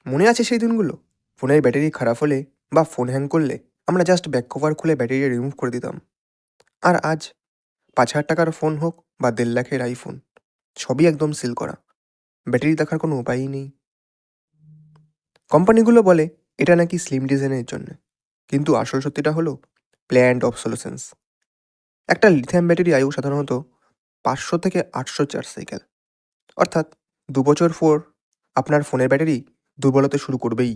মনে আছে সেই দিনগুলো? ফোনের ব্যাটারি খারাপ হলে বা ফোন হ্যাং করলে আমরা জাস্ট ব্যাক কভার খুলে ব্যাটারি রিমুভ করে দিতাম। আর আজ ৫,০০০ টাকার ফোন হোক বা ১.৫ লাখের আইফোন, সবই একদম সিল করা। ব্যাটারি দেখার কোনো উপায়ই নেই। কোম্পানিগুলো বলে এটা নাকি স্লিম ডিজাইনের জন্য, কিন্তু আসল সত্যিটা হলো প্ল্যান্ড অবসোলেসেন্স। একটা লিথিয়াম ব্যাটারি আয়ু সাধারণত ৫০০ থেকে ৮০০ চার্জ সাইকেল, অর্থাৎ ২ বছর পর আপনার ফোনের ব্যাটারি দুর্বলতে শুরু করবেই।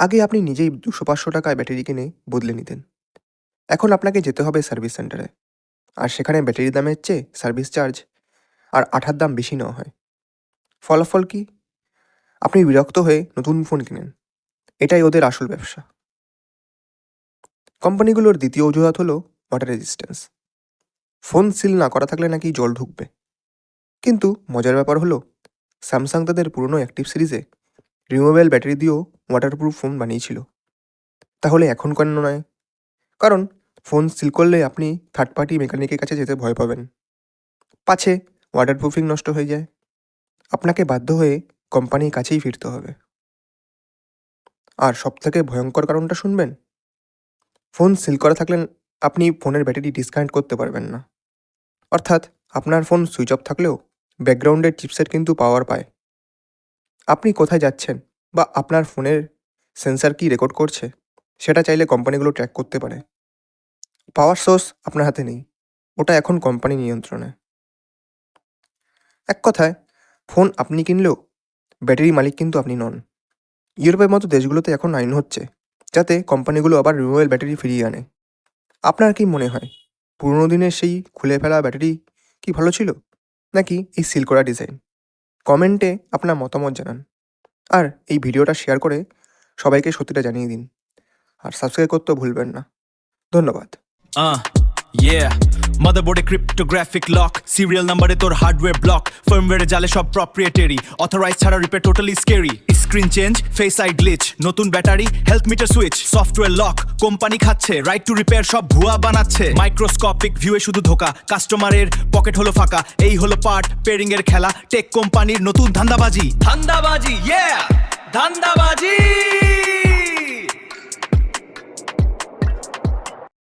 আগে আপনি নিজেই ২০০-৫০০ টাকায় ব্যাটারি কিনে বদলে নিতেন। এখন আপনাকে যেতে হবে সার্ভিস সেন্টারে, আর সেখানে ব্যাটারির দামের চেয়ে সার্ভিস চার্জ আর আঠার দাম বেশি নেওয়া হয়। ফলাফল কি? আপনি বিরক্ত হয়ে নতুন ফোন কিনেন। এটাই ওদের আসল ব্যবসা। কোম্পানিগুলোর দ্বিতীয় অজুহাত হলো ওয়াটার রেজিস্ট্যান্স। ফোন সিল না করা থাকলে নাকি জল ঢুকবে। কিন্তু মজার ব্যাপার হলো স্যামসাং তাদের পুরনো অ্যাক্টিভ সিরিজে রিমুভেবল ব্যাটারি দিয়েও ওয়াটারপ্রুফ ফোন বানিয়েছিল। তাহলে এখন কেন নয়? কারণ ফোন সিল করলে আপনি থার্ড পার্টি মেকানিকের কাছে যেতে ভয় পাবেন, পাছে ওয়াটারপ্রুফিং নষ্ট হয়ে যায়। আপনাকে বাধ্য হয়ে কোম্পানির কাছেই ফিরতে হবে। আর সবথেকে ভয়ঙ্কর কারণটা শুনবেন? ফোন সিল করা থাকলে আপনি ফোনের ব্যাটারি ডিসকানেক্ট করতে পারবেন না। অর্থাৎ আপনার ফোন সুইচ অফ থাকলেও ব্যাকগ্রাউন্ডের চিপসেট কিন্তু পাওয়ার পায়। আপনি কোথায় যাচ্ছেন বা আপনার ফোনের সেন্সর কি রেকর্ড করছে সেটা চাইলে কোম্পানিগুলো ট্র্যাক করতে পারে। পাওয়ার সোর্স আপনার হাতে নেই, ওটা এখন কোম্পানি নিয়ন্ত্রণে। এক কথায়, ফোন আপনি কিনলেও ব্যাটারি মালিক কিন্তু আপনি নন। ইউরোপের মতো দেশগুলোতে এখন আইন হচ্ছে যাতে কোম্পানিগুলো আবার রিমুভেবল ব্যাটারি ফিরিয়ে আনে। আপনার কি মনে হয় পুরোনো দিনের সেই খুলে ফেলা ব্যাটারি কি ভালো ছিল, নাকি এই সিল করা ডিজাইন? কমেন্টে আপনার মতামত জানান। আর এই ভিডিওটা শেয়ার করে সবাইকে সত্যিটা জানিয়ে দিন। আর সাবস্ক্রাইব করতেও ভুলবেন না। ধন্যবাদ। Yeah, motherboard cryptographic lock, serial number তোর হার্ডওয়্যার ব্লক, ফার্মওয়্যারে জালে সব প্রপ্রিয়েটারি, অথরাইজ ছাড়া repair totally scary, screen change, face eye glitch, নতুন battery, health meter switch, software lock, company খাচ্ছে, রাইট টু রিপেয়ার সব ভুয়া বানাচ্ছে, মাইক্রোস্কোপিক ভিউয়ে শুধু ধোকা, কাস্টমারের পকেট হলো ফাঁকা, এই হলো পার্ট পেয়ারিং এর খেলা, টেক কোম্পানির নতুন ধান্দাবাজি, ইয়া ধান্দাবাজি।